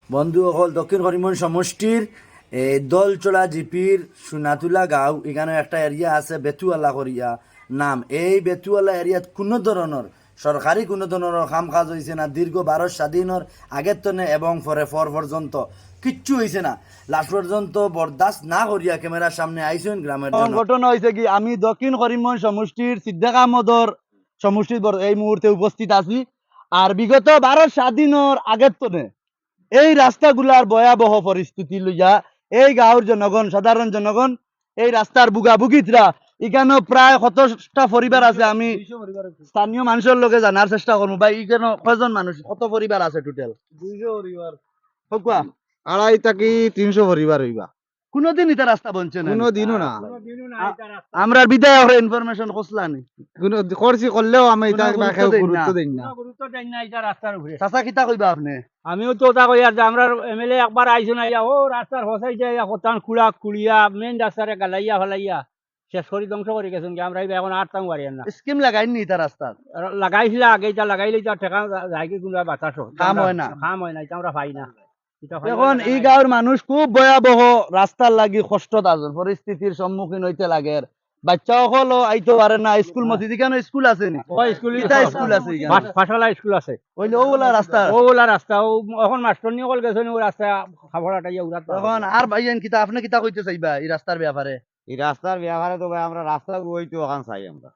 বন্ধুসকল, দক্ষিণ করিমগঞ্জ সমষ্টির দলচড়া জিপির সোনাতুলা গাঁও এখানে একটা এরিয়া আছে বেতুয়ালা করিয়া নাম। এই বেতুয়ালা এরিয়াত কোনো ধরনের সরকারি কোনো ধরনের কাম কাজ হয়েছে না দীর্ঘ 12 স্বাধীনের আগের তনে এবং পরে পর্যন্ত কিচ্ছু হয়েছে না। লাস্ট পর্যন্ত বরদাস্ত না করিয়া ক্যামেরার সামনে আইসেন গ্রামের ঘটনা হয়েছে কি, আমি দক্ষিণ করিমগঞ্জ সমষ্টির সিদ্ধাকামদর সমষ্টির এই মুহূর্তে উপস্থিত আছি। আর বিগত 12 স্বাধীনের আগের তনে এই রাস্তাগুলার ভয়াবহ পরিস্থিতি লইয়া এই গাঁওর জনগণ, সাধারণ জনগণ এই রাস্তার বুগাবুগিতরা এখানে প্রায় কতটা পরিবার আছে আমি স্থানীয় মানুষের লোকে জানার চেষ্টা করবো। ভাই এখানে কয়জন মানুষ, কত পরিবার আছে টোটাল? 200 পরিবার। হকুয়া 250 থেকে 300 পরিবার হইবা। কোনদিন এটা রাস্তা বনছে না, কোনদিনও না। আমরা বিদায় ইনফরমেশন কসলানি কোন করছি করলেও আমি এটা কোনো গুরুত্ব দেই না। গুরুত্ব দেই না। গুরুত্ব দেন না এটা রাস্তার উপরে। চাচা কিতা কইবা আপনি? আমিও তো ওটা কই আর যে আমরা এমএলএ একবার আইছো না ও রাস্তার হসাই যায় কতান কুড়া কুড়িয়া মেন রাস্তারে গালাইয়া ফলাইয়া শেষ করে ধ্বংস করে গেছেন কি আমরা এখন আর তাং পারি না। স্কিম লাগাইনি এটা রাস্তা? লাগাইছিল আগে এটা লাগাইলে এটা ঠেকা যায় কি কোনবা বাতাস কাম হয় না। কাম হয় না, এটা আমরা পাই না। এখন এই গাঁওর মানুষ খুব ভয়াবহ রাস্তার লাগি কষ্টত আছে, পরিস্থিতির সম্মুখীন হইতে লাগে। বাচ্চা সকলও আইতে পারে না, স্কুল মসজিদ কেন স্কুল আছে নি? কিতা স্কুল আছে এখানে? ফাঁসলা স্কুল আছে ওইলে ওগুলা রাস্তা ওগুলা রাস্তা ও এখন মাস্টার নিয়ে কল গেছে ও রাস্তা খাবড়াটাইয়া উড়াত। এখন আর ভাইয়েন কিতা আপনি কিতা কইতে চাইবা এই রাস্তার ব্যাপারে? এই রাস্তার ব্যবহারে তো ভাই আমরা রাস্তা হইতো ওখান চাই আমরা।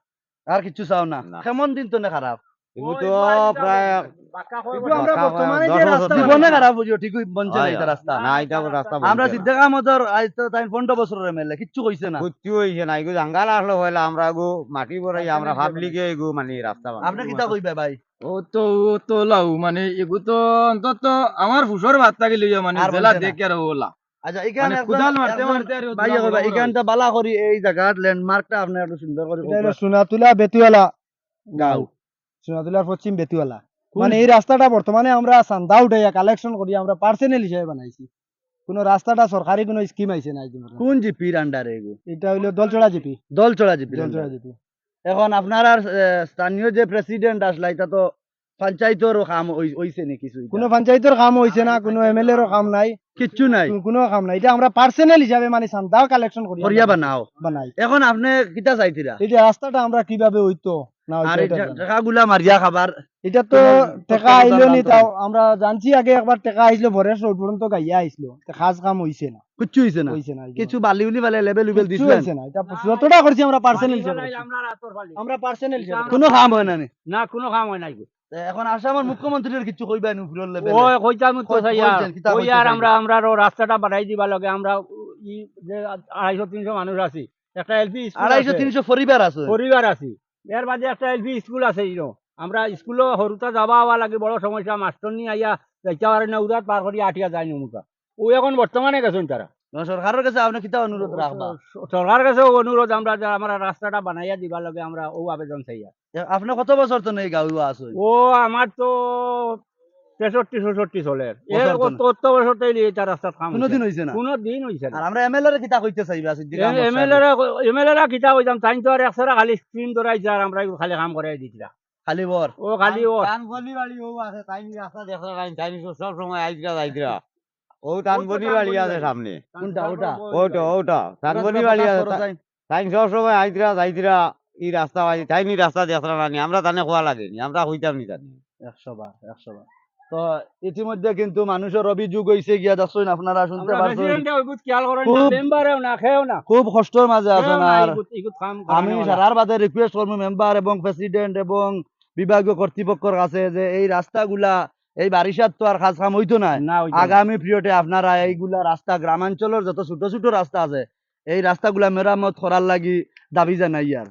আর কিছু চাও না? না। কেমন দিন তো না খারাপ? এগুলো তো প্রায় আমরা বাঁকা বর্তমানে দশ যে বছর রাস্তা ধরে। জীবনে খারাপ বুঝিও ঠিকই বনছে না এটা রাস্তা। না এটা রাস্তা আমরা সিদ্ধাকামদর আজ তো তাই 15 বছরের এমএলএ কিচ্ছু কইছে না। কুচ্ছু হইছে না। এগুলো জাঙ্গাল আসলো হইলে আমরা গো মাটি বড়াই আমরা পাবলিকে এগো মানে রাস্তা আপনি কিতা কইবা ভাই? ও তো লাউ মানে এগু তো অন্তত আমার ফুসর ভাত থাকি লইয়া মানে আর জেলা বলছে না। দেখে আর ওলা আচ্ছা এখানে মানে কুদাল মারতে মারতে আর ভাই কইবা এখানটা বালা করি এই জায়গার ল্যান্ডমার্কটা আপনি একটু সুন্দর করে এটা হলো কইবা। সোনাতুলা বেতুয়ালা গাঁও। সোনাতুলার পশ্চিম বেতুয়ালা। মানে এই রাস্তাটা বর্তমানে আমরা চান্দা উঠাইয়া কালেকশন করি আমরা পার্সোনাল হিসেবে বানাইছি। কোনো রাস্তাটা সরকারি কোনো স্কিম আইছে না এই কোন জিপির আন্ডারে এগো? এটা হইলো দলচড়া জিপি। দলচড়া জিপির দলচড়া under? জিপি। এখন আপনার আর স্থানীয় যে প্রেসিডেন্ট আসলা এটা তো পঞ্চায়েতেরও কাম হইছে নি কিছু? কোনো পঞ্চায়েতের কাম হইছে না, কোনো এমএলএ এরও কাম নাই, কিচ্ছু নাই, কোনো কাম নাই। এটা আমরা পার্সোনাল হিসাবে মানে চান্দাও কালেকশন করি করিয়া বানাও। বানাই। এখন আপনি কিতা চাইতিরা? এই যে রাস্তাটা আমরা কিভাবে হইতো না আর হইতো এই এটা জানি। টাকাগুলা মারিয়া খাবার এটা তো কোনো টাকা তত্ত্বাবধান আইলো নি, আনতো তাও আমরা জানছি আগে একবার টাকা আইছিল ভরের রোড পর্যন্ত গাইয়া আইছিল, খাস কাম হইছে না, কিচ্ছু হইছে না। হইছে না কিছু বালি উলি বালে লেভেল উবেল কিচ্ছু দিছিলেন? হইছে না। এটা যতটা করছি আমরা পার্সোনাল হিসাবে করছি। আমরা রাতর ফালি আমরা পার্সোনাল হিসাবে কোনো কাম হয় না নি। না কোনো কাম হয় নাই। এখন আসামের মুখ্যমন্ত্রীর কিছু কইবা নি উপরের লেভেলে? ও কইতাম তো কই- চাইয়া কইছেন, কিতা কই কইতে আর চাইবা? আমরা রাস্তাটা বাড়াই দিবা লাগে আমরা ই যে 250-300 মানুষ আছি, একটা এলপি স্কুল 250-300 পরিবার আছে। পরিবার আছি, এর বাদে একটা এলপি স্কুল আছে ইনো আমরা স্কুলে হরুতা যাওয়া হওয়া লাগে বড় সমস্যা। মাস্টার নিয়ে আইয়া যাইতে পারে না, উদার পার করিয়া আটিয়া যায় নমুকা। ও এখন বর্তমানে গেছেন তারা। সরকারের কাছে আপনি কিতা অনুরোধ রাখবা? সরকার কাছে অনুরোধ আমরা যে আমরা রাস্তাটা বানাইয়া দিবা লাগে আমরা ও আবেদন চাইয়া। আপনি কত বছর তো এই গাঁও আছে? ও আমার তো 63-64 চলে বছর তো না। কত বছর তৈরি এটা রাস্তা কাম কোনোদিন হইছে না। কোনোদিন হইছে না। আর আমরা এমএলএ রে কিতা কইতে চাইবা? এমএলএরা কিতা কইতাম তাই তো আর একসারা খালি স্ক্রিন ধরাইছে আর আমরা খালি কাম করাই দিছিলাম। খালি বর ও খালি ও টানবনি বাড়ি ও আছে তাই রাস্তা দেখা যায় তাই সব সময় আইজরা যাইজরা ও টানবনি বাড়ি আছে সামনে। কোনটা ওটা? ওটা টানবনি বাড়ি আছে তাই সব সময় আইজরা যাইজরা এই রাস্তা তাই নি রাস্তা দেখা না আমরা তানে খোয়া লাগেনি আমরা হইতাম নি জানি 100 বার 100 বার। তো ইতিমধ্যে কিন্তু মানুষের অভিযোগ হইছে গিয়া দেখছেন, আপনারা শুনতে আমরা পারছেন প্রেসিডেন্টে ওইগুত খেয়াল করেন না, খুব- মেম্বারেও না, খেয়েও না, খুব কষ্টের মাঝে আছেন। খেয়েও না, আর এগুত কাম আমি করানোওয়ালা। সারার বাদে রিকোয়েস্ট করবো মেম্বার এবং প্রেসিডেন্ট এবং বিভাগীয় কর্তৃপক্ষের কাছে যে এই রাস্তাগুলা এই বারিশার তো আর খাস কাম হইতো না। না, ওইটা না। আগামী পিরিয়ডে আপনারা এইগুলা রাস্তা গ্রামাঞ্চলের যত ছোট ছোট রাস্তা আছে এই রাস্তাগুলা মেরামত করার লাগি দাবি জানাই আর